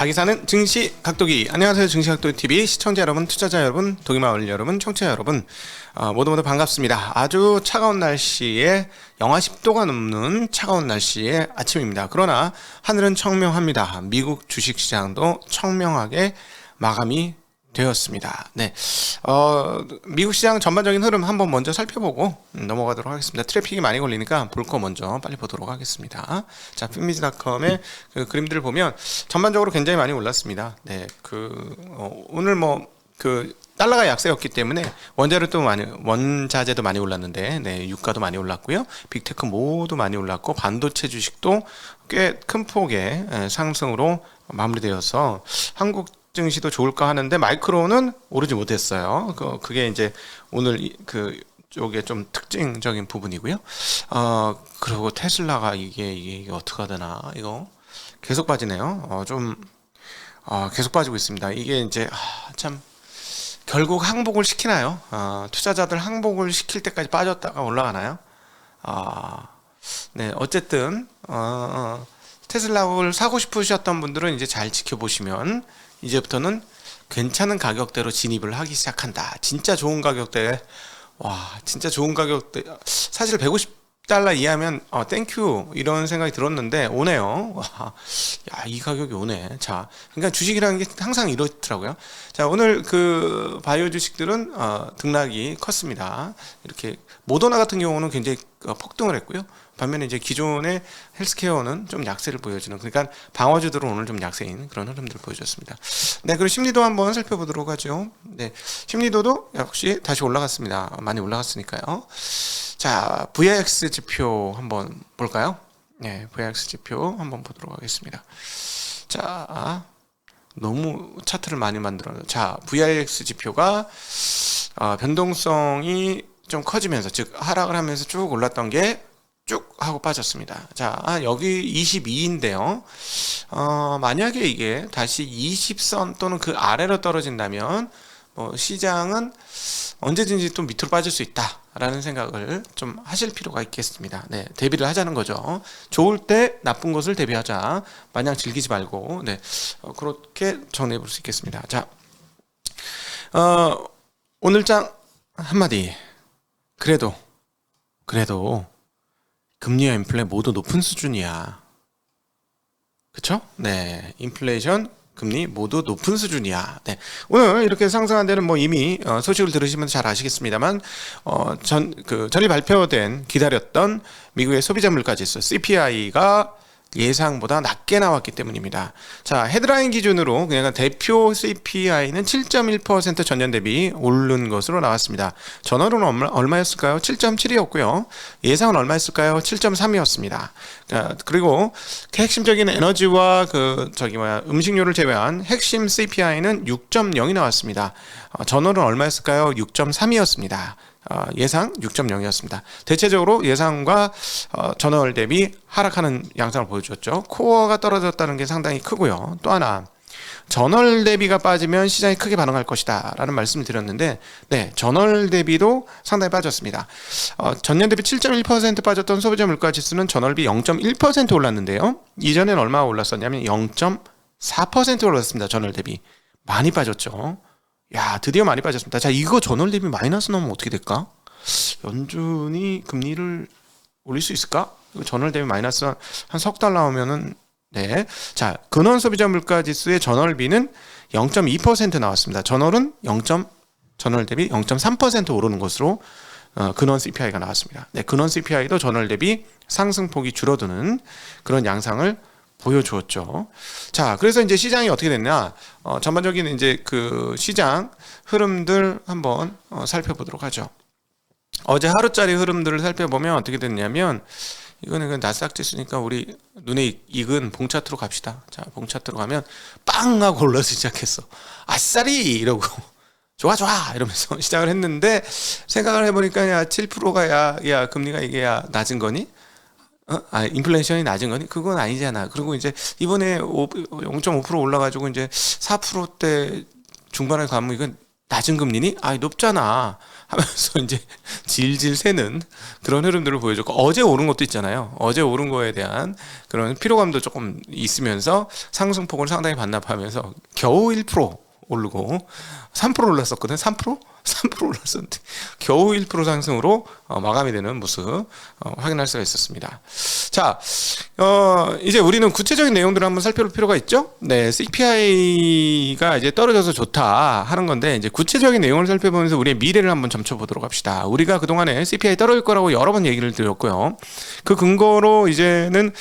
가기사는 증시 각도기. 안녕하세요, 증시 각도기 TV 시청자 여러분, 투자자 여러분, 독일마을 여러분, 청취자 여러분, 모두 반갑습니다. 아주 차가운 날씨에 영하 10도가 넘는 차가운 날씨의 아침입니다. 그러나 하늘은 청명합니다. 미국 주식시장도 청명하게 마감이 되었습니다. 네, 미국 시장 전반적인 흐름 한번 먼저 살펴보고 넘어가도록 하겠습니다. 트래픽이 많이 걸리니까 볼 거 먼저 빨리 보도록 하겠습니다. 자, 핀미즈닷컴의 그 그림들을 보면 전반적으로 굉장히 많이 올랐습니다. 네, 오늘 달러가 약세였기 때문에 원자재도 많이 올랐는데, 네, 유가도 많이 올랐고요. 빅테크 모두 많이 올랐고, 반도체 주식도 꽤 큰 폭의 상승으로 마무리되어서 한국 증시도 좋을까 하는데 마이크로는 오르지 못했어요. 그게 이제 오늘 쪽에 좀 특징적인 부분이고요. 그리고 테슬라가 이게 어떻게 하되나, 이거 계속 빠지네요. 계속 빠지고 있습니다. 이게 이제 참 결국 항복을 시키나요? 투자자들 항복을 시킬 때까지 빠졌다가 올라가나요? 네, 어쨌든 테슬라를 사고 싶으셨던 분들은 이제 잘 지켜보시면 이제부터는 괜찮은 가격대로 진입을 하기 시작한다. 진짜 좋은 가격대, 진짜 좋은 가격대. 사실 150달러 이하면 땡큐 이런 생각이 들었는데 오네요. 이 가격이 오네. 자, 그러니까 주식이라는 게 항상 이렇더라고요. 자, 오늘 그 바이오 주식들은 등락이 컸습니다. 이렇게 모더나 같은 경우는 굉장히 폭등을 했고요. 반면에 이제 기존의 헬스케어는 좀 약세를 보여주는, 그러니까 방어주들은 오늘 좀 약세인 그런 흐름들을 보여줬습니다. 네, 그리고 심리도 한번 살펴보도록 하죠. 네, 심리도도 역시 다시 올라갔습니다. 많이 올라갔으니까요. 자, VIX 지표 한번 볼까요? 네, VIX 지표 한번 보도록 하겠습니다. 자, 너무 차트를 많이 만들어요. 자, VIX 지표가 변동성이 좀 커지면서, 즉 하락을 하면서 쭉 올랐던 게 쭉 하고 빠졌습니다. 자, 여기 22인데요. 만약에 이게 다시 20선 또는 그 아래로 떨어진다면 시장은 언제든지 또 밑으로 빠질 수 있다라는 생각을 좀 하실 필요가 있겠습니다. 네, 대비를 하자는 거죠. 좋을 때 나쁜 것을 대비하자. 마냥 즐기지 말고, 네, 그렇게 정리해 볼 수 있겠습니다. 자, 오늘장 한마디. 그래도 금리와 인플레 모두 높은 수준이야. 그쵸? 네, 인플레이션, 금리 모두 높은 수준이야. 네, 오늘 이렇게 상승한 데는 이미 소식을 들으시면 잘 아시겠습니다만, 전일 발표된 기다렸던 미국의 소비자 물가지수 CPI가 예상보다 낮게 나왔기 때문입니다. 자, 헤드라인 기준으로 그냥 대표 CPI는 7.1% 전년 대비 오른 것으로 나왔습니다. 전월은 얼마였을까요? 7.7이었고요. 예상은 얼마였을까요? 7.3이었습니다. 그리고 핵심적인 에너지와 음식료를 제외한 핵심 CPI는 6.0이 나왔습니다. 전월은 얼마였을까요? 6.3이었습니다. 예상 6.0이었습니다. 대체적으로 예상과 전월 대비 하락하는 양상을 보여줬죠. 코어가 떨어졌다는 게 상당히 크고요. 또 하나, 전월 대비가 빠지면 시장이 크게 반응할 것이다 라는 말씀을 드렸는데, 네, 전월 대비도 상당히 빠졌습니다. 전년 대비 7.1% 빠졌던 소비자 물가 지수는 전월 대비 0.1% 올랐는데요. 이전엔 얼마 올랐었냐면 0.4% 올랐습니다. 전월 대비 많이 빠졌죠. 야, 드디어 많이 빠졌습니다. 자, 이거 전월 대비 마이너스 나오면 어떻게 될까? 연준이 금리를 올릴 수 있을까? 이거 전월 대비 마이너스 한 석 달 나오면은, 네. 자, 근원 소비자 물가 지수의 전월비는 0.2% 나왔습니다. 전월 대비 0.3% 오르는 것으로 근원 CPI가 나왔습니다. 네, 근원 CPI도 전월 대비 상승폭이 줄어드는 그런 양상을 보여주었죠. 자, 그래서 이제 시장이 어떻게 됐냐? 전반적인 이제 그 시장 흐름들 한번 살펴보도록 하죠. 어제 하루짜리 흐름들을 살펴보면 어떻게 됐냐면, 이거는 그 나스닥 지수니까 우리 눈에 익은 봉차트로 갑시다. 자, 봉차트로 가면 빵 하고 올라서 시작했어. 아싸리 이러고 좋아 이러면서 시작을 했는데, 생각을 해보니까 7%가 금리가 이게 낮은 거니? 인플레이션이 낮은 거니? 그건 아니잖아. 그리고 이제 이번에 0.5% 올라가지고 이제 4%대 중반에 가면 이건 낮은 금리니 높잖아 하면서 이제 질질 새는 그런 흐름들을 보여줬고, 어제 오른 것도 있잖아요. 어제 오른 거에 대한 그런 피로감도 조금 있으면서 상승폭을 상당히 반납하면서 겨우 1% 오르고 3% 올랐었거든. 3%? 3% 올랐었는데 겨우 1% 상승으로 마감이 되는 모습 확인할 수가 있었습니다. 자, 이제 우리는 구체적인 내용들을 한번 살펴볼 필요가 있죠. 네, CPI가 이제 떨어져서 좋다 하는 건데, 이제 구체적인 내용을 살펴보면서 우리의 미래를 한번 점쳐보도록 합시다. 우리가 그동안에 CPI 떨어질 거라고 여러 번 얘기를 드렸고요. 그 근거로 이제는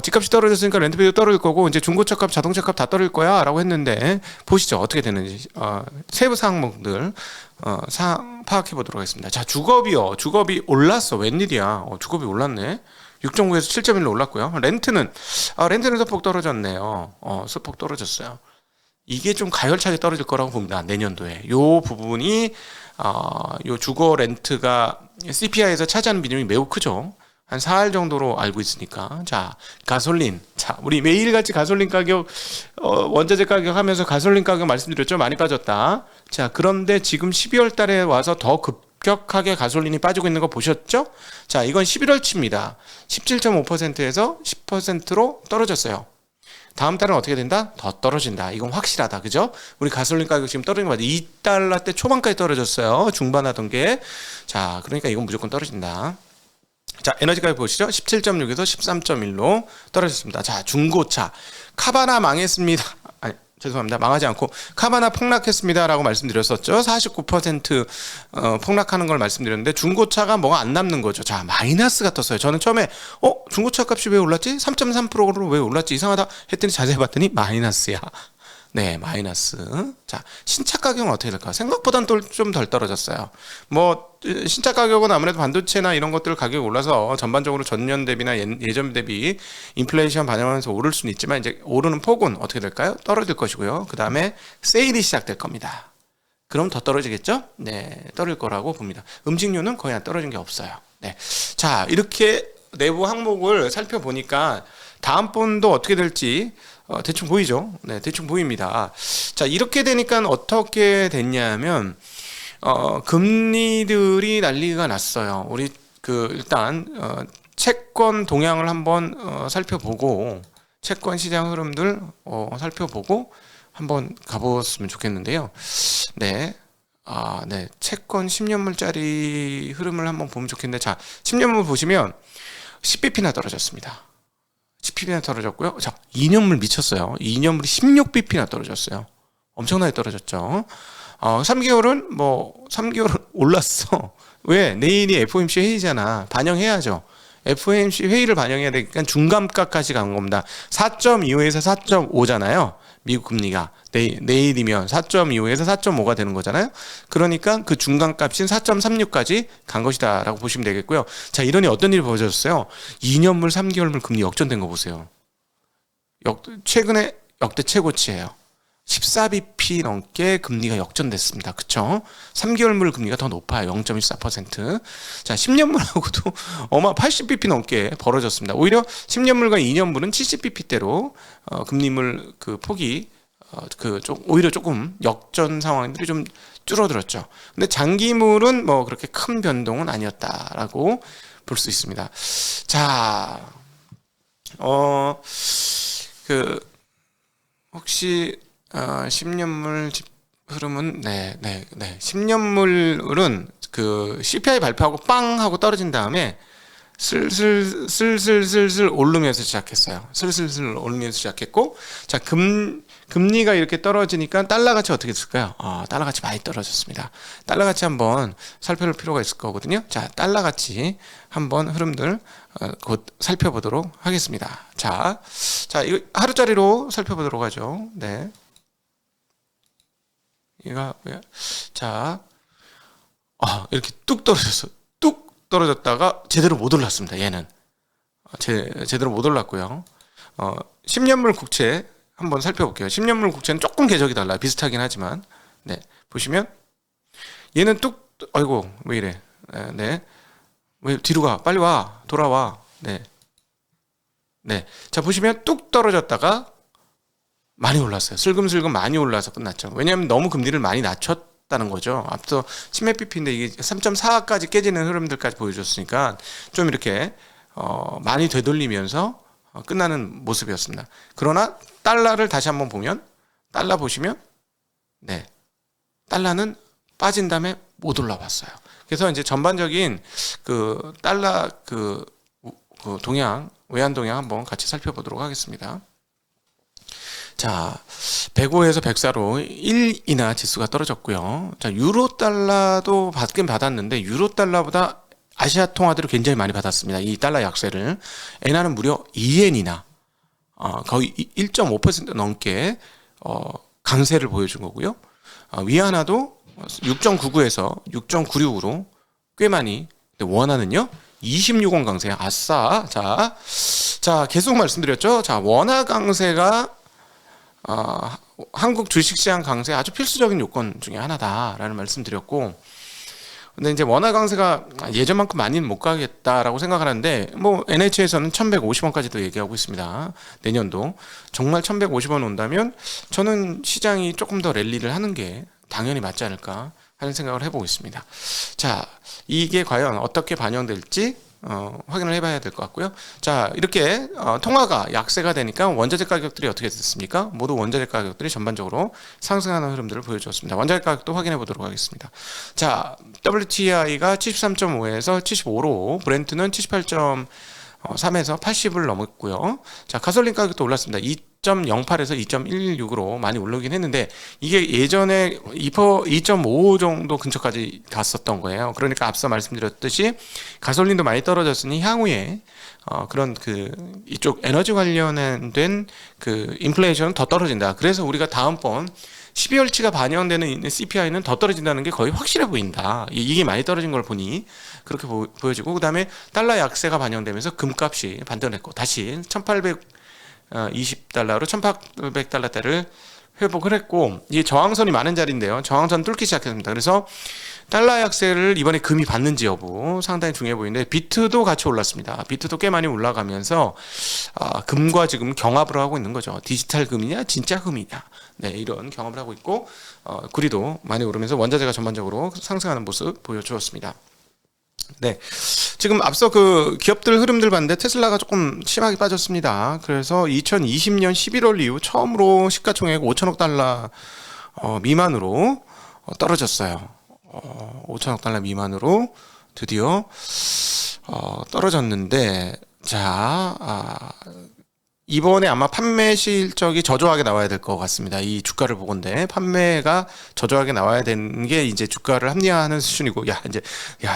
집값이 떨어졌으니까 렌트비도 떨어질 거고, 이제 중고차값, 자동차값 다 떨어질 거야 라고 했는데, 보시죠. 어떻게 되는지 세부 항목들 파악해 보도록 하겠습니다. 자, 주거비요. 주거비 올랐어. 웬일이야. 주거비 올랐네. 6.9에서 7.1로 올랐고요. 렌트는 소폭 떨어졌네요. 소폭 떨어졌어요. 이게 좀 가열차게 떨어질 거라고 봅니다. 내년도에. 요 부분이 요 주거 렌트가 CPI에서 차지하는 비중이 매우 크죠. 한 4할 정도로 알고 있으니까. 자, 가솔린. 자, 우리 매일같이 가솔린 가격, 원자재 가격 하면서 가솔린 가격 말씀드렸죠? 많이 빠졌다. 자, 그런데 지금 12월 달에 와서 더 급격하게 가솔린이 빠지고 있는 거 보셨죠? 자, 이건 11월치입니다. 17.5%에서 10%로 떨어졌어요. 다음 달은 어떻게 된다? 더 떨어진다. 이건 확실하다. 그죠? 우리 가솔린 가격 지금 떨어진 거 맞아요. 2달러대 초반까지 떨어졌어요. 중반 하던 게. 자, 그러니까 이건 무조건 떨어진다. 자, 에너지 가격 보시죠. 17.6에서 13.1로 떨어졌습니다. 자, 중고차. 카바나 망했습니다. 아니, 죄송합니다. 망하지 않고 카바나 폭락했습니다 라고 말씀드렸었죠. 49% 폭락하는 걸 말씀드렸는데, 중고차가 뭐가 안 남는 거죠. 자, 마이너스가 떴어요. 저는 처음에 중고차 값이 왜 올랐지? 3.3%로 왜 올랐지? 이상하다 했더니 자세히 봤더니 마이너스야. 네, 마이너스. 자, 신차 가격은 어떻게 될까? 생각보다는 또 좀 덜 떨어졌어요. 신차 가격은 아무래도 반도체나 이런 것들 가격이 올라서 전반적으로 전년 대비나 예전 대비 인플레이션 반영하면서 오를 수는 있지만, 이제 오르는 폭은 어떻게 될까요? 떨어질 것이고요. 그 다음에 세일이 시작될 겁니다. 그럼 더 떨어지겠죠? 네, 떨어질 거라고 봅니다. 음식료는 거의 안 떨어진 게 없어요. 네. 자, 이렇게 내부 항목을 살펴보니까 다음번도 어떻게 될지 대충 보이죠? 네, 대충 보입니다. 자, 이렇게 되니까 어떻게 됐냐면, 금리들이 난리가 났어요. 우리 일단 채권 동향을 한번 살펴보고, 채권 시장 흐름들 살펴보고 한번 가보았으면 좋겠는데요. 네. 네. 채권 10년물짜리 흐름을 한번 보면 좋겠는데, 자, 10년물 보시면 10bp나 떨어졌습니다. 10bp나 떨어졌고요. 자, 2년물 미쳤어요. 2년물이 16bp나 떨어졌어요. 엄청나게 떨어졌죠. 3개월은 3개월은 올랐어. 왜? 내일이 FOMC 회의잖아. 반영해야죠. FOMC 회의를 반영해야 되니까 중간값까지 간 겁니다. 4.25에서 4.5잖아요. 미국 금리가. 내일이면 4.25에서 4.5가 되는 거잖아요. 그러니까 그 중간값인 4.36까지 간 것이다 라고 보시면 되겠고요. 자, 이러니 어떤 일이 벌어졌어요? 2년물, 3개월물 금리 역전된 거 보세요. 최근에 역대 최고치예요. 14bp 넘게 금리가 역전됐습니다. 그쵸? 3개월물 금리가 더 높아요. 0.14%. 자, 10년물하고도 80bp 넘게 벌어졌습니다. 오히려 10년물과 2년물은 70bp대로 금리물 그 폭이 오히려 조금 역전 상황들이 좀 줄어들었죠. 근데 장기물은 그렇게 큰 변동은 아니었다라고 볼 수 있습니다. 자, 혹시 10년물 흐름은 10년물은 그 CPI 발표하고 빵 하고 떨어진 다음에 슬슬 오르면서 시작했어요. 슬슬 오르면서 시작했고, 자, 금리가 이렇게 떨어지니까 달러 가치 어떻게 됐을까요? 달러 가치 많이 떨어졌습니다. 달러 가치 한번 살펴볼 필요가 있을 거거든요. 자, 달러 가치 한번 흐름들 곧 살펴보도록 하겠습니다. 자, 이거 하루짜리로 살펴보도록 하죠. 네. 자, 이렇게 뚝 떨어졌어. 뚝 떨어졌다가 제대로 못 올랐습니다. 얘는 제대로 못 올랐고요. 10년물 국채 한번 살펴볼게요. 10년물 국채는 조금 궤적이 달라요. 비슷하긴 하지만, 네, 보시면 얘는 아이고 왜 이래? 네, 왜 뒤로 가? 빨리 와, 돌아와. 네. 자, 보시면 뚝 떨어졌다가 많이 올랐어요. 슬금슬금 많이 올라서 끝났죠. 왜냐하면 너무 금리를 많이 낮췄기 빠졌다는 거죠. 앞서 치맥 BP인데 이게 3.4까지 깨지는 흐름들까지 보여줬으니까 좀 이렇게 많이 되돌리면서 끝나는 모습이었습니다. 그러나 달러를 다시 한번 보면 달러 보시면 네, 달러는 빠진 다음에 못 올라왔어요. 그래서 이제 전반적인 그 달러 그 동향, 외환 동향 한번 같이 살펴보도록 하겠습니다. 자, 105에서 104로 1이나 지수가 떨어졌고요. 자, 유로 달러도 받긴 받았는데 유로 달러보다 아시아 통화들을 굉장히 많이 받았습니다. 이 달러 약세를. 엔화는 무려 2엔이나 거의 1.5% 넘게 강세를 보여준 거고요. 위안화도 6.99에서 6.96으로 꽤 많이. 원화는요 26원 강세. 아싸. 자 계속 말씀드렸죠. 자, 원화 강세가 한국 주식시장 강세 아주 필수적인 요건 중에 하나다라는 말씀드렸고, 근데 이제 원화 강세가 예전만큼 많이는 못 가겠다라고 생각하는데 뭐 NH에서는 1150원까지도 얘기하고 있습니다. 내년도 정말 1150원 온다면 저는 시장이 조금 더 랠리를 하는 게 당연히 맞지 않을까 하는 생각을 해보고 있습니다. 자, 이게 과연 어떻게 반영될지 확인을 해봐야 될 것 같고요. 자, 이렇게 통화가 약세가 되니까 원자재 가격들이 어떻게 됐습니까? 모두 원자재 가격들이 전반적으로 상승하는 흐름들을 보여주었습니다. 원자재 가격도 확인해 보도록 하겠습니다. 자, WTI가 73.5에서 75로, 브렌트는 78.3에서 80을 넘었고요. 자, 가솔린 가격도 올랐습니다. 2.08에서 2.16으로 많이 오르긴 했는데 이게 예전에 2.5 정도 근처까지 갔었던 거예요. 그러니까 앞서 말씀드렸듯이 가솔린도 많이 떨어졌으니 향후에 그런 이쪽 에너지 관련된 인플레이션은 더 떨어진다. 그래서 우리가 다음번 12월치가 반영되는 CPI는 더 떨어진다는 게 거의 확실해 보인다. 이게 많이 떨어진 걸 보니 그렇게 보여지고, 그 다음에 달러 약세가 반영되면서 금값이 반등했고 다시 1820달러로 1800달러대를 회복을 했고, 이게 저항선이 많은 자리인데요. 저항선 뚫기 시작했습니다. 그래서 달러 약세를 이번에 금이 받는지 여부 상당히 중요해 보이는데, 비트도 같이 올랐습니다. 비트도 꽤 많이 올라가면서 금과 지금 경합을 하고 있는 거죠. 디지털 금이냐 진짜 금이냐, 네, 이런 경합을 하고 있고, 구리도 많이 오르면서 원자재가 전반적으로 상승하는 모습 보여주었습니다. 네, 지금 앞서 기업들 흐름들 봤는데 테슬라가 조금 심하게 빠졌습니다. 그래서 2020년 11월 이후 처음으로 시가총액 5천억 달러 미만으로 떨어졌어요. 5천억 달러 미만으로 드디어 떨어졌는데, 자, 이번에 아마 판매 실적이 저조하게 나와야 될 것 같습니다. 이 주가를 보건데 판매가 저조하게 나와야 되는 게 이제 주가를 합리화하는 수준이고,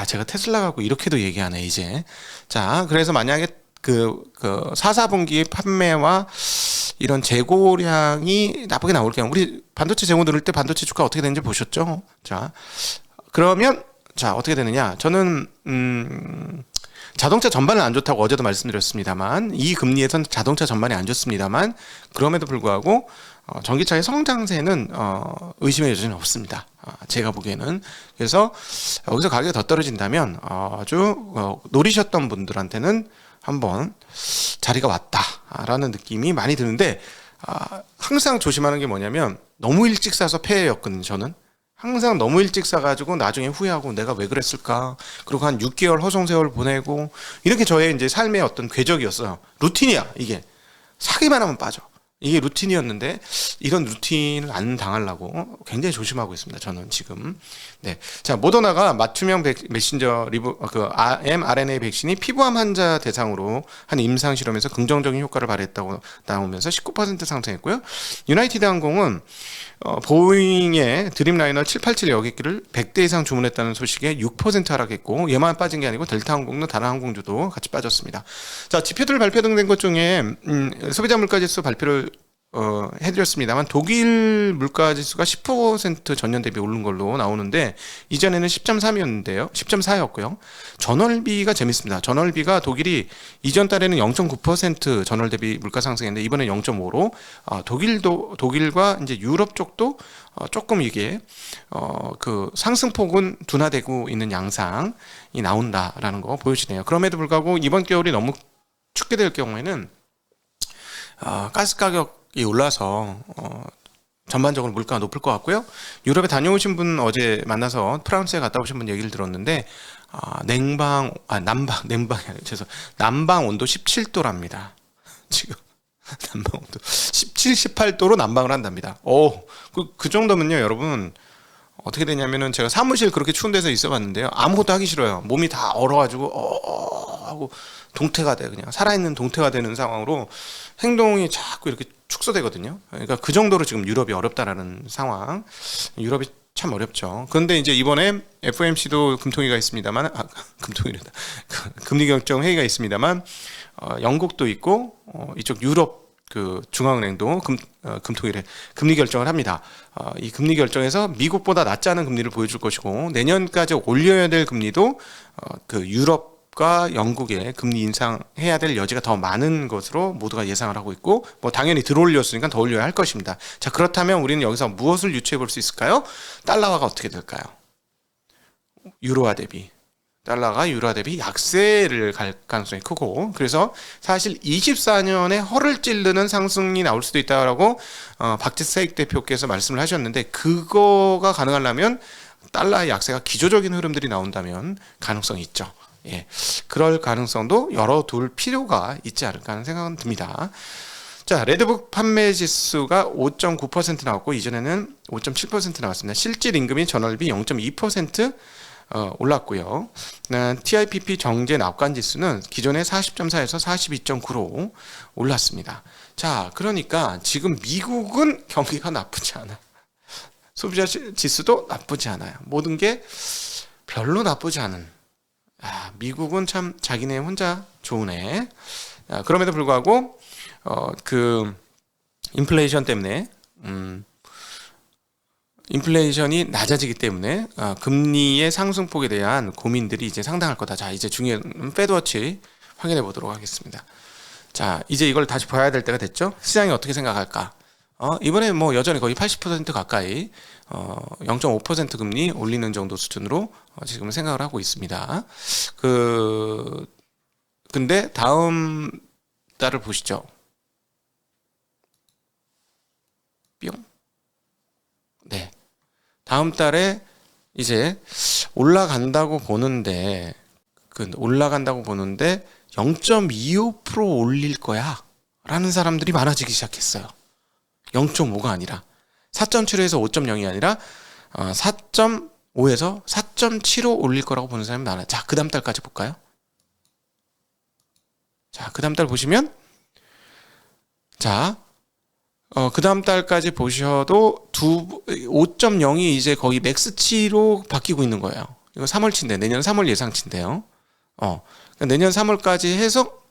제가 테슬라 갖고 이렇게도 얘기하네 이제. 자, 그래서 만약에 4, 4분기 판매와 이런 재고량이 나쁘게 나올 경우, 우리 반도체 재고 늘을 때 반도체 주가 어떻게 되는지 보셨죠? 자, 그러면 어떻게 되느냐? 저는 자동차 전반은 안 좋다고 어제도 말씀드렸습니다만, 이 금리에선 자동차 전반이 안 좋습니다만, 그럼에도 불구하고 전기차의 성장세는 의심의 여지는 없습니다. 제가 보기에는. 그래서 여기서 가격이 더 떨어진다면 아주 노리셨던 분들한테는 한번 자리가 왔다라는 느낌이 많이 드는데, 항상 조심하는 게 뭐냐면 너무 일찍 사서 폐해였거든요. 저는 항상 너무 일찍 사가지고 나중에 후회하고 내가 왜 그랬을까, 그리고 한 6개월 허송세월 보내고, 이렇게 저의 이제 삶의 어떤 궤적이었어요. 루틴이야 이게. 사기만 하면 빠져. 이게 루틴이었는데 이런 루틴을 안 당하려고 굉장히 조심하고 있습니다. 저는 지금. 네. 자, 모더나가 맞춤형 메신저 mRNA 백신이 피부암 환자 대상으로 한 임상 실험에서 긍정적인 효과를 발휘했다고 나오면서 19% 상승했고요. 유나이티드 항공은 보잉의 드림라이너 787 여객기를 100대 이상 주문했다는 소식에 6% 하락했고, 얘만 빠진 게 아니고 델타 항공도 다른 항공주도 같이 빠졌습니다. 자, 지표들 발표된 것 중에 소비자 물가지수 발표를 해드렸습니다만, 독일 물가지수가 10% 전년 대비 오른 걸로 나오는데, 이전에는 10.3이었는데요 10.4였고요 전월비가 재밌습니다. 전월비가 독일이 이전 달에는 0.9% 전월 대비 물가 상승했는데 이번에 0.5로 독일과 이제 유럽 쪽도 조금 이게 상승폭은 둔화되고 있는 양상이 나온다라는 거 보여지네요. 그럼에도 불구하고 이번 겨울이 너무 춥게 될 경우에는 가스 가격이 올라서 전반적으로 물가가 높을 것 같고요. 유럽에 다녀오신 분 어제 만나서 프랑스에 갔다 오신 분 얘기를 들었는데 냉방이 아니라 난방 온도 17도랍니다. 지금 난방 온도 17, 18도로 난방을 한답니다. 그 정도면요, 여러분. 어떻게 되냐면은 제가 사무실 그렇게 추운 데서 있어봤는데요. 아무것도 하기 싫어요. 몸이 다 얼어가지고 하고 동태가 돼. 그냥 살아있는 동태가 되는 상황으로 행동이 자꾸 이렇게 축소되거든요. 그러니까 그 정도로 지금 유럽이 어렵다라는 상황. 유럽이 참 어렵죠. 그런데 이제 이번에 FOMC도 금통위가 있습니다만, 금통위래다. 금리 결정 회의가 있습니다만, 영국도 있고 이쪽 유럽 그 중앙은행도 금통위래 금리 결정을 합니다. 이 금리 결정에서 미국보다 낮지 않은 금리를 보여줄 것이고 내년까지 올려야 될 금리도 그 유럽과 영국의 금리 인상해야 될 여지가 더 많은 것으로 모두가 예상을 하고 있고 뭐 당연히 들어올렸으니까 더 올려야 할 것입니다. 자, 그렇다면 우리는 여기서 무엇을 유추해 볼 수 있을까요? 달러화가 어떻게 될까요? 유로화 대비. 달러가 유로화 대비 약세를 갈 가능성이 크고 그래서 사실 24년에 허를 찌르는 상승이 나올 수도 있다라고 박지세익 대표께서 말씀을 하셨는데 그거가 가능하려면 달러의 약세가 기조적인 흐름들이 나온다면 가능성이 있죠. 예, 그럴 가능성도 열어둘 필요가 있지 않을까 하는 생각은 듭니다. 자, 레드북 판매 지수가 5.9% 나왔고 이전에는 5.7% 나왔습니다. 실질 임금이 전월비 0.2% 올랐고요. TIPP 정제 납관 지수는 기존의 40.4에서 42.9로 올랐습니다. 자, 그러니까 지금 미국은 경기가 나쁘지 않아요. 소비자 지수도 나쁘지 않아요. 모든 게 별로 나쁘지 않은. 미국은 참 자기네 혼자 좋으네. 그럼에도 불구하고 그 인플레이션 때문에 인플레이션이 낮아지기 때문에 금리의 상승폭에 대한 고민들이 이제 상당할 거다. 자, 이제 중요한 패드워치 확인해 보도록 하겠습니다. 자, 이제 이걸 다시 봐야 될 때가 됐죠. 시장이 어떻게 생각할까? 이번에 뭐 여전히 거의 80% 가까이 0.5% 금리 올리는 정도 수준으로 지금 생각을 하고 있습니다. 근데 다음 달을 보시죠. 뿅. 네. 다음 달에 이제 올라간다고 보는데 0.25% 올릴 거야 라는 사람들이 많아지기 시작했어요. 0.5가 아니라 4.75에서 5.0이 아니라 4.5에서 4.75 올릴 거라고 보는 사람이 많아요. 자, 그 다음 달까지 볼까요? 자, 그 다음 달 보시면 자, 그 다음 달까지 보셔도 5.0이 이제 거의 맥스치로 바뀌고 있는 거예요. 이거 3월치인데, 내년 3월 예상치인데요. 그러니까 내년 3월까지 해서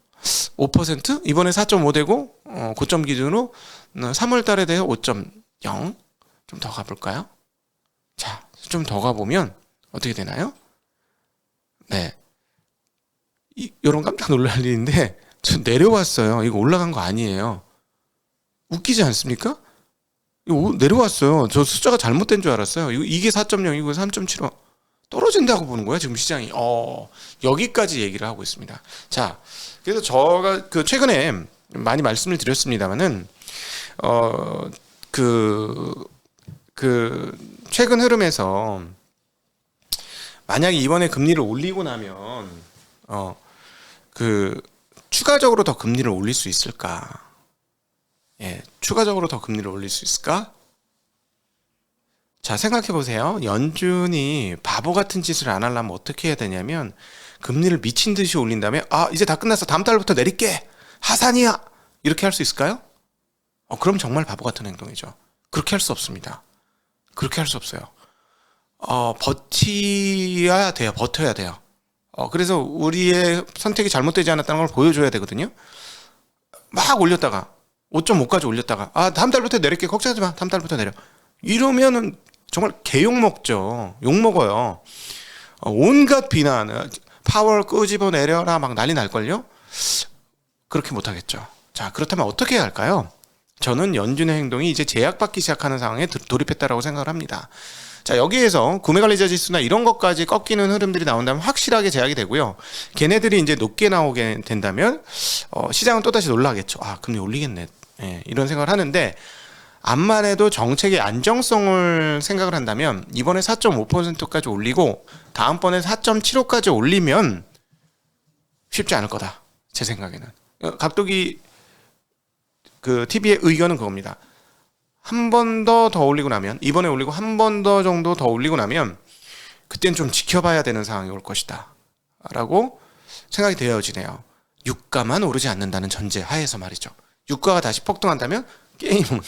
5%? 이번에 4.5 되고, 고점 기준으로 3월 달에 대해 5.0. 좀 더 가볼까요? 자, 좀 더 가보면 어떻게 되나요? 네. 요런 깜짝 놀랄 일인데, 저 내려왔어요. 이거 올라간 거 아니에요. 웃기지 않습니까? 이거 내려왔어요. 저 숫자가 잘못된 줄 알았어요. 이게 4.0이고 3.75 떨어진다고 보는 거예요. 지금 시장이. 여기까지 얘기를 하고 있습니다. 자, 그래서 제가 최근에 많이 말씀을 드렸습니다만은 최근 흐름에서 만약에 이번에 금리를 올리고 나면 추가적으로 더 금리를 올릴 수 있을까? 예, 추가적으로 더 금리를 올릴 수 있을까? 자, 생각해 보세요. 연준이 바보 같은 짓을 안 하려면 어떻게 해야 되냐면 금리를 미친 듯이 올린 다음에 이제 다 끝났어. 다음 달부터 내릴게. 하산이야. 이렇게 할 수 있을까요? 그럼 정말 바보 같은 행동이죠. 그렇게 할 수 없습니다. 그렇게 할 수 없어요. 버텨야 돼요. 그래서 우리의 선택이 잘못되지 않았다는 걸 보여줘야 되거든요. 막 올렸다가 5.5까지 올렸다가 다음 달부터 내릴게. 걱정하지 마. 다음 달부터 내려. 이러면은 정말 개욕 먹죠. 욕 먹어요. 온갖 비난, 파월 끄집어 내려라 막 난리 날걸요. 그렇게 못하겠죠. 자, 그렇다면 어떻게 해야 할까요? 저는 연준의 행동이 이제 제약받기 시작하는 상황에 돌입했다라고 생각을 합니다. 자, 여기에서 구매관리자 지수나 이런 것까지 꺾이는 흐름들이 나온다면 확실하게 제약이 되고요. 걔네들이 이제 높게 나오게 된다면 시장은 또다시 놀라겠죠. 금리 올리겠네. 예, 이런 생각을 하는데 암만 해도 정책의 안정성을 생각을 한다면 이번에 4.5%까지 올리고 다음번에 4.75까지 올리면 쉽지 않을 거다. 제 생각에는. 각도기 그 TV의 의견은 그겁니다. 한 번 더 올리고 나면, 이번에 올리고 한 번 더 정도 더 올리고 나면 그땐 좀 지켜봐야 되는 상황이 올 것이다 라고 생각이 되어지네요. 유가만 오르지 않는다는 전제 하에서 말이죠. 유가가 다시 폭등한다면 게임은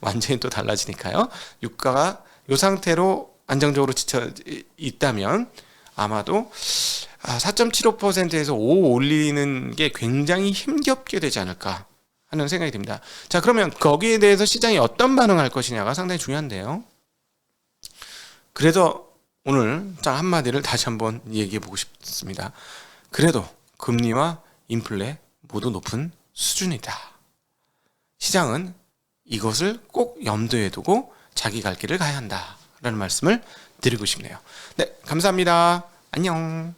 완전히 또 달라지니까요. 유가가 이 상태로 안정적으로 지쳐 있다면 아마도 4.75%에서 5 올리는 게 굉장히 힘겹게 되지 않을까 하는 생각이 듭니다. 자, 그러면 거기에 대해서 시장이 어떤 반응을 할 것이냐가 상당히 중요한데요. 그래서 오늘 딱 한마디를 다시 한번 얘기해 보고 싶습니다. 그래도 금리와 인플레 모두 높은 수준이다. 시장은 이것을 꼭 염두에 두고 자기 갈 길을 가야 한다라는 말씀을 드리고 싶네요. 네, 감사합니다. 안녕.